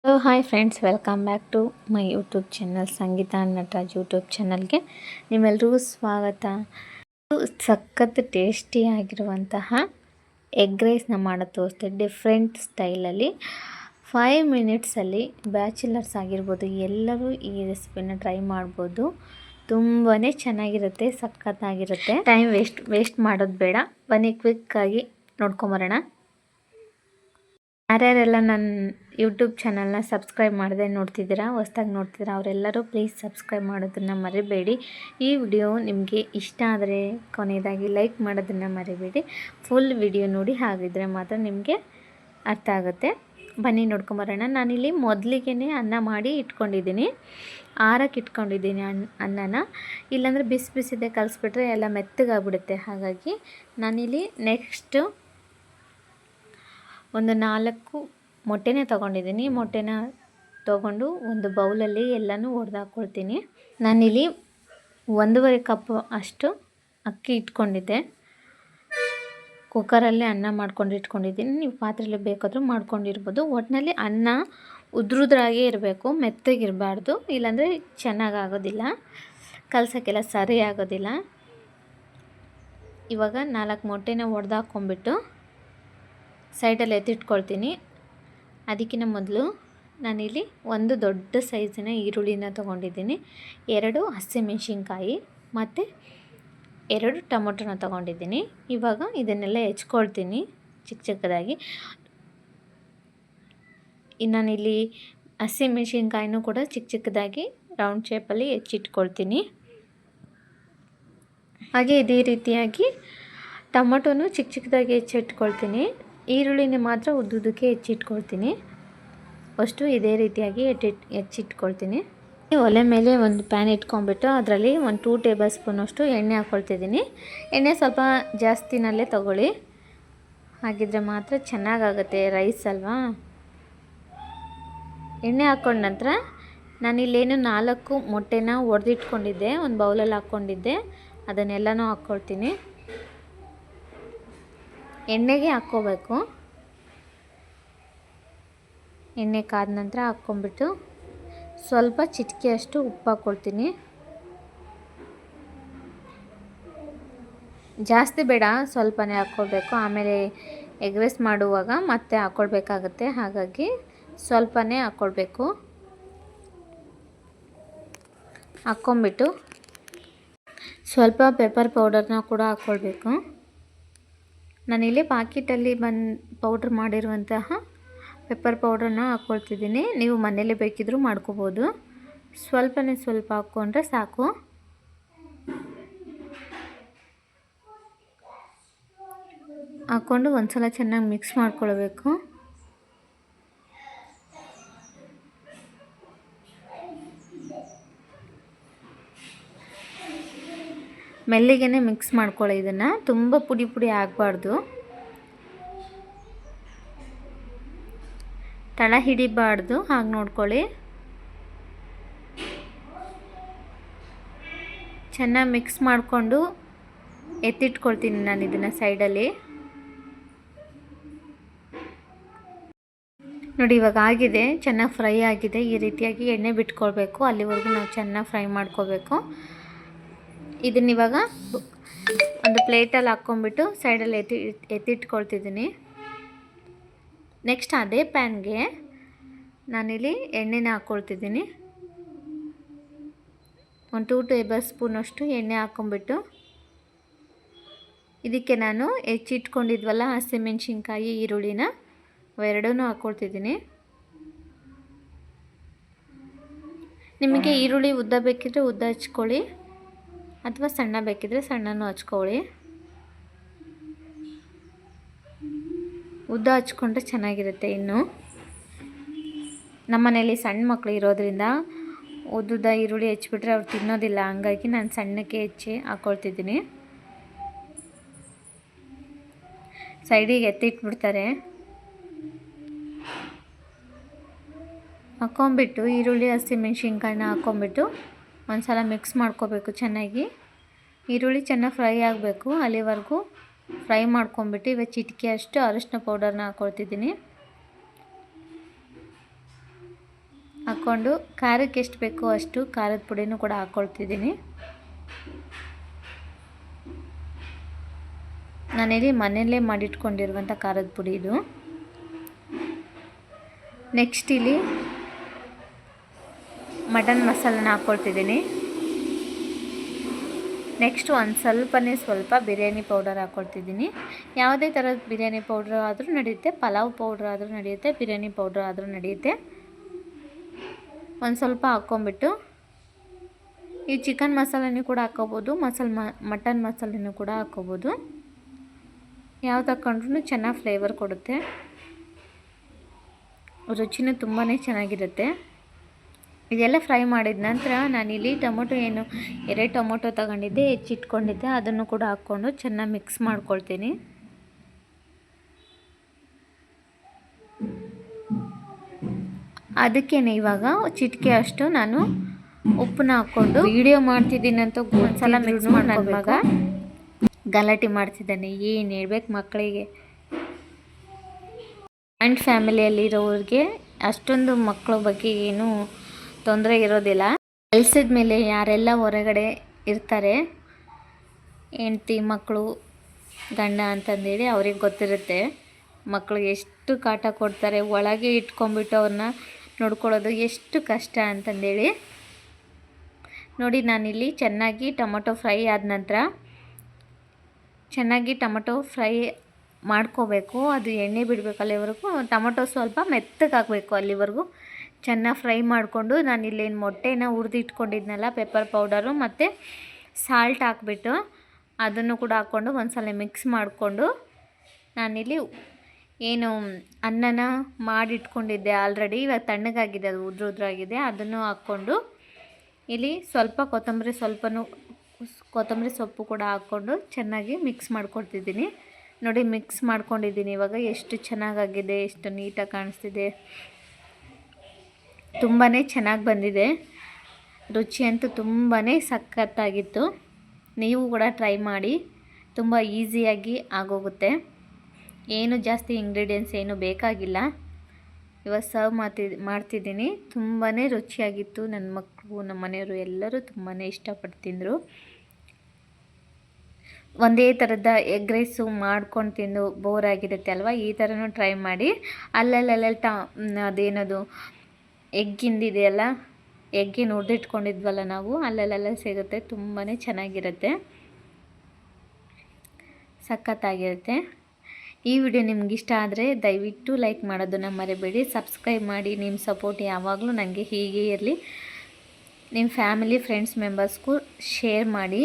Hello hi friends, welcome back to my YouTube channel Sangeetha Nataraj YouTube ಚಾನಲ್ಗೆ ನಿಮ್ಮೆಲ್ರಿಗೂ ಸ್ವಾಗತ. ಸಖತ್ ಟೇಸ್ಟಿಯಾಗಿರುವಂತಹ ಎಗ್ ರೈಸ್ನ ಮಾಡೋದು ತೋರಿಸ್ತೆ ಡಿಫ್ರೆಂಟ್ ಸ್ಟೈಲಲ್ಲಿ 5 ಮಿನಿಟ್ಸಲ್ಲಿ. ಬ್ಯಾಚುಲರ್ಸ್ ಆಗಿರ್ಬೋದು ಎಲ್ಲರೂ ಈ ರೆಸಿಪಿನ ಟ್ರೈ ಮಾಡ್ಬೋದು. ತುಂಬಾ ಚೆನ್ನಾಗಿರುತ್ತೆ, ಸಖತ್ತಾಗಿರುತ್ತೆ. ಟೈಮ್ ವೇಸ್ಟ್ ಮಾಡೋದು ಬೇಡ, ಬನ್ನಿ ಕ್ವಿಕ್ಕಾಗಿ ನೋಡ್ಕೊಂಬರೋಣ. ಯಾರ್ಯಾರೆಲ್ಲ ನನ್ನ ಯೂಟ್ಯೂಬ್ ಚಾನಲ್ನ ಸಬ್ಸ್ಕ್ರೈಬ್ ಮಾಡದೆ ನೋಡ್ತಿದ್ದೀರಾ, ಹೊಸ್ದಾಗಿ ನೋಡ್ತಿದ್ದೀರಾ, ಅವರೆಲ್ಲರೂ ಪ್ಲೀಸ್ ಸಬ್ಸ್ಕ್ರೈಬ್ ಮಾಡೋದನ್ನು ಮರಿಬೇಡಿ. ಈ ವಿಡಿಯೋ ನಿಮಗೆ ಇಷ್ಟ ಆದರೆ ಕೊನೆಯದಾಗಿ ಲೈಕ್ ಮಾಡೋದನ್ನು ಮರಿಬೇಡಿ. ಫುಲ್ ವಿಡಿಯೋ ನೋಡಿ, ಹಾಗಿದ್ರೆ ಮಾತ್ರ ನಿಮಗೆ ಅರ್ಥ ಆಗುತ್ತೆ. ಬನ್ನಿ ನೋಡ್ಕೊಂಬರೋಣ. ನಾನಿಲ್ಲಿ ಮೊದಲಿಗೆ ಅನ್ನ ಮಾಡಿ ಇಟ್ಕೊಂಡಿದ್ದೀನಿ, ಆರಕ್ಕೆ ಇಟ್ಕೊಂಡಿದ್ದೀನಿ ಅನ್ನನ. ಇಲ್ಲಾಂದರೆ ಬಿಸಿ ಬಿಸಿದೆ ಕಲಿಸ್ಬಿಟ್ರೆ ಎಲ್ಲ ಮೆತ್ತಗಾಗ್ಬಿಡುತ್ತೆ. ಹಾಗಾಗಿ ನಾನಿಲ್ಲಿ ನೆಕ್ಸ್ಟು ಒಂದು 4 ಮೊಟ್ಟೆನೇ ತೊಗೊಂಡಿದ್ದೀನಿ. ಮೊಟ್ಟೆನ ತೊಗೊಂಡು ಒಂದು ಬೌಲಲ್ಲಿ ಎಲ್ಲನೂ ಒಡೆದಾಕ್ಕೊಳ್ತೀನಿ. ನಾನಿಲ್ಲಿ 1.5 ಕಪ್ ಅಷ್ಟು ಅಕ್ಕಿ ಇಟ್ಕೊಂಡಿದ್ದೆ. ಕುಕ್ಕರಲ್ಲಿ ಅನ್ನ ಮಾಡ್ಕೊಂಡು ಇಟ್ಕೊಂಡಿದ್ದೀನಿ. ನೀವು ಪಾತ್ರೆಯಲ್ಲಿ ಬೇಕಾದರೂ ಮಾಡ್ಕೊಂಡಿರ್ಬೋದು. ಒಟ್ಟಿನಲ್ಲಿ ಅನ್ನ ಉದ್ರುದ್ರಾಗೇ ಇರಬೇಕು, ಮೆತ್ತಗಿರಬಾರ್ದು, ಇಲ್ಲಾಂದರೆ ಚೆನ್ನಾಗಾಗೋದಿಲ್ಲ, ಕಲ್ಸೋಕ್ಕೆಲ್ಲ ಸರಿ ಆಗೋದಿಲ್ಲ. ಇವಾಗ 4 ಮೊಟ್ಟೆನ ಒಡೆದಾಕ್ಕೊಂಬಿಟ್ಟು ಸೈಡಲ್ಲಿ ಎತ್ತಿಟ್ಕೊಳ್ತೀನಿ. ಅದಕ್ಕಿಂತ ಮೊದಲು ನಾನಿಲ್ಲಿ ಒಂದು ದೊಡ್ಡ ಸೈಜಿನ ಈರುಳ್ಳಿನ ತೊಗೊಂಡಿದ್ದೀನಿ, 2 ಹಸಿಮೆಣಸಿನ್ಕಾಯಿ ಮತ್ತು 2 ಟೊಮೊಟೊನ ತೊಗೊಂಡಿದ್ದೀನಿ. ಇವಾಗ ಇದನ್ನೆಲ್ಲ ಹೆಚ್ಕೊಳ್ತೀನಿ ಚಿಕ್ಕದಾಗಿ. ನಾನಿಲ್ಲಿ ಹಸಿಮೆಣಸಿನ್ಕಾಯಿನೂ ಕೂಡ ಚಿಕ್ಕದಾಗಿ ರೌಂಡ್ ಶೇಪಲ್ಲಿ ಹೆಚ್ಚಿಟ್ಕೊಳ್ತೀನಿ. ಹಾಗೆ ಇದೇ ರೀತಿಯಾಗಿ ಟೊಮೊಟೊನೂ ಚಿಕ್ಕದಾಗಿ ಹೆಚ್ಚಿಟ್ಕೊಳ್ತೀನಿ. ಈರುಳ್ಳಿನ ಮಾತ್ರ ಉದ್ದುದಕ್ಕೆ ಹೆಚ್ಚಿಟ್ಕೊಳ್ತೀನಿ. ಅಷ್ಟು ಇದೇ ರೀತಿಯಾಗಿ ಹೆಚ್ಚಿಟ್ಕೊಳ್ತೀನಿ. ಒಲೆ ಮೇಲೆ ಒಂದು ಪ್ಯಾನ್ ಇಟ್ಕೊಂಡ್ಬಿಟ್ಟು ಅದರಲ್ಲಿ ಒಂದು 2 ಟೇಬಲ್ ಸ್ಪೂನಷ್ಟು ಎಣ್ಣೆ ಹಾಕ್ಕೊಳ್ತಿದ್ದೀನಿ. ಎಣ್ಣೆ ಸ್ವಲ್ಪ ಜಾಸ್ತಿನಲ್ಲೇ ತಗೊಳ್ಳಿ, ಹಾಗಿದ್ರೆ ಮಾತ್ರ ಚೆನ್ನಾಗಾಗುತ್ತೆ ರೈಸ್ ಅಲ್ವಾ. ಎಣ್ಣೆ ಹಾಕ್ಕೊಂಡ ನಂತರ ನಾನಿಲ್ಲೇನು 4 ಮೊಟ್ಟೆನ ಒಡೆದಿಟ್ಕೊಂಡಿದ್ದೆ, ಒಂದು ಬೌಲಲ್ಲಿ ಹಾಕ್ಕೊಂಡಿದ್ದೆ, ಅದನ್ನೆಲ್ಲನೂ ಹಾಕ್ಕೊಳ್ತೀನಿ. ಎಣ್ಣೆಗೆ ಹಾಕ್ಕೋಬೇಕು. ಎಣ್ಣೆ ಕಾದ ನಂತರ ಹಾಕ್ಕೊಂಬಿಟ್ಟು ಸ್ವಲ್ಪ ಚಿಟಿಕೆಯಷ್ಟು ಉಪ್ಪು ಹಾಕ್ಕೊಳ್ತೀನಿ. ಜಾಸ್ತಿ ಬೇಡ, ಸ್ವಲ್ಪನೇ ಹಾಕ್ಕೊಳ್ಬೇಕು. ಆಮೇಲೆ ಎಗ್ ರೈಸ್ ಮಾಡುವಾಗ ಮತ್ತೆ ಹಾಕ್ಕೊಳ್ಬೇಕಾಗತ್ತೆ, ಹಾಗಾಗಿ ಸ್ವಲ್ಪನೇ ಹಾಕ್ಕೊಳ್ಬೇಕು. ಹಾಕ್ಕೊಂಬಿಟ್ಟು ಸ್ವಲ್ಪ ಪೆಪ್ಪರ್ ಪೌಡರ್ನ ಕೂಡ ಹಾಕ್ಕೊಳ್ಬೇಕು. ನಾನಿಲ್ಲಿ ಪಾಕಿಟಲ್ಲಿ ಪೌಡ್ರ್ ಮಾಡಿರುವಂತಹ ಪೆಪ್ಪರ್ ಪೌಡ್ರನ್ನ ಹಾಕ್ಕೊಳ್ತಿದ್ದೀನಿ. ನೀವು ಮನೇಲಿ ಬೇಕಿದ್ದರೂ ಮಾಡ್ಕೋಬೋದು. ಸ್ವಲ್ಪ ಹಾಕ್ಕೊಂಡ್ರೆ ಸಾಕು. ಹಾಕ್ಕೊಂಡು ಒಂದ್ಸಲ ಚೆನ್ನಾಗಿ ಮಿಕ್ಸ್ ಮಾಡ್ಕೊಳ್ಬೇಕು. ಮೆಲ್ಲಿಗೆ ಮಿಕ್ಸ್ ಮಾಡ್ಕೊಳ್ಳಿ. ಇದನ್ನು ತುಂಬ ಪುಡಿ ಆಗಬಾರ್ದು, ತಳ ಹಿಡಿಬಾರ್ದು, ಹಾಗೆ ನೋಡ್ಕೊಳ್ಳಿ. ಚೆನ್ನಾಗಿ ಮಿಕ್ಸ್ ಮಾಡಿಕೊಂಡು ಎತ್ತಿಟ್ಕೊಳ್ತೀನಿ ನಾನು ಇದನ್ನು ಸೈಡಲ್ಲಿ. ನೋಡಿ, ಇವಾಗ ಆಗಿದೆ, ಚೆನ್ನಾಗಿ ಫ್ರೈ ಆಗಿದೆ. ಈ ರೀತಿಯಾಗಿ ಎಣ್ಣೆ ಬಿಟ್ಕೊಳ್ಬೇಕು, ಅಲ್ಲಿವರೆಗೂ ನಾವು ಚೆನ್ನಾಗಿ ಫ್ರೈ ಮಾಡ್ಕೋಬೇಕು. ಇದನ್ನಿವಾಗ ಒಂದು ಪ್ಲೇಟಲ್ಲಿ ಹಾಕ್ಕೊಂಬಿಟ್ಟು ಸೈಡಲ್ಲಿ ಎತ್ತಿಟ್ಕೊಳ್ತಿದ್ದೀನಿ. ನೆಕ್ಸ್ಟ್ ಅದೇ ಪ್ಯಾನ್ಗೆ ನಾನಿಲ್ಲಿ ಎಣ್ಣೆನ ಹಾಕ್ಕೊಳ್ತಿದ್ದೀನಿ. ಒಂದು 2 ಟೇಬಲ್ ಸ್ಪೂನಷ್ಟು ಎಣ್ಣೆ ಹಾಕ್ಕೊಂಬಿಟ್ಟು ಇದಕ್ಕೆ ನಾನು ಹೆಚ್ಚಿಟ್ಕೊಂಡಿದ್ವಲ್ಲ ಹಸಿಮೆಣಸಿನ್ಕಾಯಿ, ಈರುಳ್ಳಿನ ಅವೆರಡೂ ಹಾಕ್ಕೊಳ್ತಿದ್ದೀನಿ. ನಿಮಗೆ ಈರುಳ್ಳಿ ಉದ್ದ ಬೇಕಿದ್ರೆ ಉದ್ದ ಹಚ್ಕೊಳ್ಳಿ, ಅಥವಾ ಸಣ್ಣ ಬೇಕಿದ್ರೆ ಸಣ್ಣನೂ ಹಚ್ಕೊಳ್ಳಿ. ಉದ್ದ ಹಚ್ಕೊಂಡ್ರೆ ಚೆನ್ನಾಗಿರುತ್ತೆ. ಇನ್ನು ನಮ್ಮನೇಲಿ ಸಣ್ಣ ಮಕ್ಕಳು ಇರೋದ್ರಿಂದ ಉದ್ದುದ ಈರುಳ್ಳಿ ಹೆಚ್ಚಿಬಿಟ್ರೆ ಅವ್ರು ತಿನ್ನೋದಿಲ್ಲ, ಹಂಗಾಗಿ ನಾನು ಸಣ್ಣಕ್ಕೆ ಹೆಚ್ಚಿ ಹಾಕ್ಕೊಳ್ತಿದ್ದೀನಿ. ಸೈಡಿಗೆ ಎತ್ತಿಟ್ಬಿಡ್ತಾರೆ. ಹಾಕ್ಕೊಂಬಿಟ್ಟು ಈರುಳ್ಳಿ ಹಸಿಮೆಣಸಿನ್ಕಾಯಿನ ಹಾಕ್ಕೊಂಬಿಟ್ಟು ಒಂದು ಸಲ ಮಿಕ್ಸ್ ಮಾಡ್ಕೋಬೇಕು ಚೆನ್ನಾಗಿ. ಈರುಳ್ಳಿ ಚೆನ್ನಾಗಿ ಫ್ರೈ ಆಗಬೇಕು, ಅಲ್ಲಿವರೆಗೂ ಫ್ರೈ ಮಾಡ್ಕೊಂಬಿಟ್ಟು ಇವಾಗ ಚಿಟಿಕೆ ಅಷ್ಟು ಅರಿಶಿನ ಪೌಡರ್ನ ಹಾಕ್ಕೊಳ್ತಿದ್ದೀನಿ. ಹಾಕ್ಕೊಂಡು ಖಾರಕ್ಕೆ ಎಷ್ಟು ಬೇಕೋ ಅಷ್ಟು ಖಾರದ ಪುಡಿನೂ ಕೂಡ ಹಾಕ್ಕೊಳ್ತಿದ್ದೀನಿ. ನಾನಿಲ್ಲಿ ಮನೆಯಲ್ಲೇ ಮಾಡಿಟ್ಕೊಂಡಿರುವಂಥ ಖಾರದ ಪುಡಿ ಇದು. ನೆಕ್ಸ್ಟ್ ಇಲ್ಲಿ ಮಟನ್ ಮಸಾಲನ ಹಾಕ್ಕೊಳ್ತಿದ್ದೀನಿ. ನೆಕ್ಸ್ಟ್ ಒಂದು ಸ್ವಲ್ಪ ಬಿರಿಯಾನಿ ಪೌಡರ್ ಹಾಕ್ಕೊಳ್ತಿದ್ದೀನಿ. ಯಾವುದೇ ಥರದ ಬಿರಿಯಾನಿ ಪೌಡ್ರ್ ಆದರೂ ನಡೆಯುತ್ತೆ, ಪಲಾವ್ ಪೌಡ್ರ್ ಆದರೂ ನಡೆಯುತ್ತೆ, ಬಿರಿಯಾನಿ ಪೌಡ್ರ್ ಆದರೂ ನಡೆಯುತ್ತೆ. ಒಂದು ಸ್ವಲ್ಪ ಹಾಕ್ಕೊಂಬಿಟ್ಟು ಈ ಚಿಕನ್ ಮಸಾಲೆನೂ ಕೂಡ ಹಾಕ್ಕೋಬೋದು, ಮಟನ್ ಮಸಾಲೆನೂ ಕೂಡ ಹಾಕ್ಕೋಬೋದು. ಯಾವ್ದು ಹಾಕ್ಕೊಂಡ್ರೂ ಚೆನ್ನಾಗಿ ಫ್ಲೇವರ್ ಕೊಡುತ್ತೆ, ರುಚಿನೂ ತುಂಬಾ ಚೆನ್ನಾಗಿರುತ್ತೆ. ಇದೆಲ್ಲ ಫ್ರೈ ಮಾಡಿದ ನಂತರ ನಾನಿಲ್ಲಿ ಟೊಮೊಟೊ 2 ಟೊಮೊಟೊ ತಗೊಂಡಿದ್ದೆ, ಹೆಚ್ಚಿಟ್ಕೊಂಡಿದ್ದೆ, ಅದನ್ನು ಕೂಡ ಹಾಕ್ಕೊಂಡು ಚೆನ್ನಾಗಿ ಮಿಕ್ಸ್ ಮಾಡ್ಕೊಳ್ತೀನಿ. ಅದಕ್ಕೇನೆ ಇವಾಗ ಚಿಟಿಕೆ ಅಷ್ಟು ನಾನು ಉಪ್ಪನ್ನ ಹಾಕ್ಕೊಂಡು ವಿಡಿಯೋ ಮಾಡ್ತಿದ್ದೀನಂತ ಒಂದ್ಸಲ ಮಿಕ್ಸ್ ನನ್ನ ಮಗ ಗಲಾಟೆ ಮಾಡ್ತಿದ್ದಾನೆ. ಏನು ಹೇಳ್ಬೇಕು ಮಕ್ಕಳಿಗೆ. ಜಾಯಿಂಟ್ ಫ್ಯಾಮಿಲಿಯಲ್ಲಿರೋರಿಗೆ ಅಷ್ಟೊಂದು ಮಕ್ಕಳ ಬಗ್ಗೆ ಏನೂ ತೊಂದರೆ ಇರೋದಿಲ್ಲ. ಕೆಲಸದ ಮೇಲೆ ಯಾರೆಲ್ಲ ಹೊರಗಡೆ ಇರ್ತಾರೆ, ಹೆಂಡ್ತಿ ಮಕ್ಕಳು ಗಂಡ ಅಂತಂದೇಳಿ ಅವ್ರಿಗೆ ಗೊತ್ತಿರುತ್ತೆ ಮಕ್ಕಳಿಗೆ ಎಷ್ಟು ಕಾಟ ಕೊಡ್ತಾರೆ. ಒಳಗೆ ಇಟ್ಕೊಂಡ್ಬಿಟ್ಟು ಅವ್ರನ್ನ ನೋಡ್ಕೊಳ್ಳೋದು ಎಷ್ಟು ಕಷ್ಟ ಅಂತಂದೇಳಿ. ನೋಡಿ, ನಾನಿಲ್ಲಿ ಚೆನ್ನಾಗಿ ಟೊಮೊಟೊ ಫ್ರೈ ಆದ ನಂತರ ಚೆನ್ನಾಗಿ ಟೊಮೊಟೊ ಫ್ರೈ ಮಾಡ್ಕೋಬೇಕು. ಅದು ಎಣ್ಣೆ ಬಿಡಬೇಕು ಅಲ್ಲಿವರೆಗೂ. ಟೊಮೊಟೊ ಸ್ವಲ್ಪ ಮೆತ್ತಗೆ ಹಾಕಬೇಕು ಅಲ್ಲಿವರೆಗೂ. ಚೆನ್ನಾಗಿ ಫ್ರೈ ಮಾಡಿಕೊಂಡು ನಾನಿಲ್ಲೇನು ಮೊಟ್ಟೆನ ಹುರಿದಿಟ್ಕೊಂಡಿದ್ನಲ್ಲ, ಪೆಪ್ಪರ್ ಪೌಡರು ಮತ್ತು ಸಾಲ್ಟ್ ಹಾಕ್ಬಿಟ್ಟು ಅದನ್ನು ಕೂಡ ಹಾಕ್ಕೊಂಡು ಒಂದ್ಸಲ ಮಿಕ್ಸ್ ಮಾಡಿಕೊಂಡು ನಾನಿಲ್ಲಿ ಏನು ಅನ್ನನ ಮಾಡಿಟ್ಕೊಂಡಿದ್ದೆ ಆಲ್ರೆಡಿ, ಇವಾಗ ತಣ್ಣಗಾಗಿದೆ, ಅದು ಉದ್ರಾಗಿದೆ. ಅದನ್ನು ಹಾಕ್ಕೊಂಡು ಇಲ್ಲಿ ಸ್ವಲ್ಪ ಕೊತ್ತಂಬರಿ ಸೊಪ್ಪು ಕೂಡ ಹಾಕ್ಕೊಂಡು ಚೆನ್ನಾಗಿ ಮಿಕ್ಸ್ ಮಾಡ್ಕೊಳ್ತಿದ್ದೀನಿ. ನೋಡಿ, ಮಿಕ್ಸ್ ಮಾಡ್ಕೊಂಡಿದ್ದೀನಿ. ಇವಾಗ ಎಷ್ಟು ಚೆನ್ನಾಗಾಗಿದೆ, ಎಷ್ಟು ನೀಟಾಗಿ ಕಾಣಿಸ್ತಿದೆ, ತುಂಬಾ ಚೆನ್ನಾಗಿ ಬಂದಿದೆ. ರುಚಿ ಅಂತೂ ತುಂಬಾ ಸಖತ್ತಾಗಿತ್ತು. ನೀವು ಕೂಡ ಟ್ರೈ ಮಾಡಿ, ತುಂಬ ಈಸಿಯಾಗಿ ಆಗೋಗುತ್ತೆ. ಏನು ಜಾಸ್ತಿ ಇಂಗ್ರೀಡಿಯೆಂಟ್ಸ್ ಏನು ಬೇಕಾಗಿಲ್ಲ. ಇವಾಗ ಸರ್ವ್ ಮಾಡ್ತಿದ್ದೀನಿ. ತುಂಬಾ ರುಚಿಯಾಗಿತ್ತು. ನನ್ನ ಮಕ್ಕಳು, ನಮ್ಮ ಮನೆಯವರು ಎಲ್ಲರೂ ತುಂಬಾ ಇಷ್ಟಪಟ್ಟು ತಿಂದರು. ಒಂದೇ ಥರದ ಎಗ್ ರೈಸು ಮಾಡ್ಕೊಂಡು ತಿಂದು ಬೋರ್ ಆಗಿರುತ್ತೆ ಅಲ್ವಾ, ಈ ಥರನೂ ಟ್ರೈ ಮಾಡಿ. ಅಲ್ಲಲ್ಲೇ ಅದೇನದು ಎಗ್ಗಿಂದಿದೆಯಲ್ಲ, ಎಗ್ಗಿನ ಹುರಿದಿಟ್ಕೊಂಡಿದ್ವಲ್ಲ ನಾವು, ಅಲ್ಲಲ್ಲೆಲ್ಲ ಸಿಗುತ್ತೆ. ತುಂಬಾ ಚೆನ್ನಾಗಿರುತ್ತೆ, ಸಖತ್ತಾಗಿರುತ್ತೆ. ಈ ವಿಡಿಯೋ ನಿಮ್ಗೆ ಇಷ್ಟ ಆದರೆ ದಯವಿಟ್ಟು ಲೈಕ್ ಮಾಡೋದನ್ನು ಮರಿಬೇಡಿ. ಸಬ್ಸ್ಕ್ರೈಬ್ ಮಾಡಿ. ನಿಮ್ಮ ಸಪೋರ್ಟ್ ಯಾವಾಗಲೂ ನನಗೆ ಹೀಗೆ ಇರಲಿ. ನಿಮ್ಮ ಫ್ಯಾಮಿಲಿ ಫ್ರೆಂಡ್ಸ್ ಮೆಂಬರ್ಸ್ಗೂ ಶೇರ್ ಮಾಡಿ.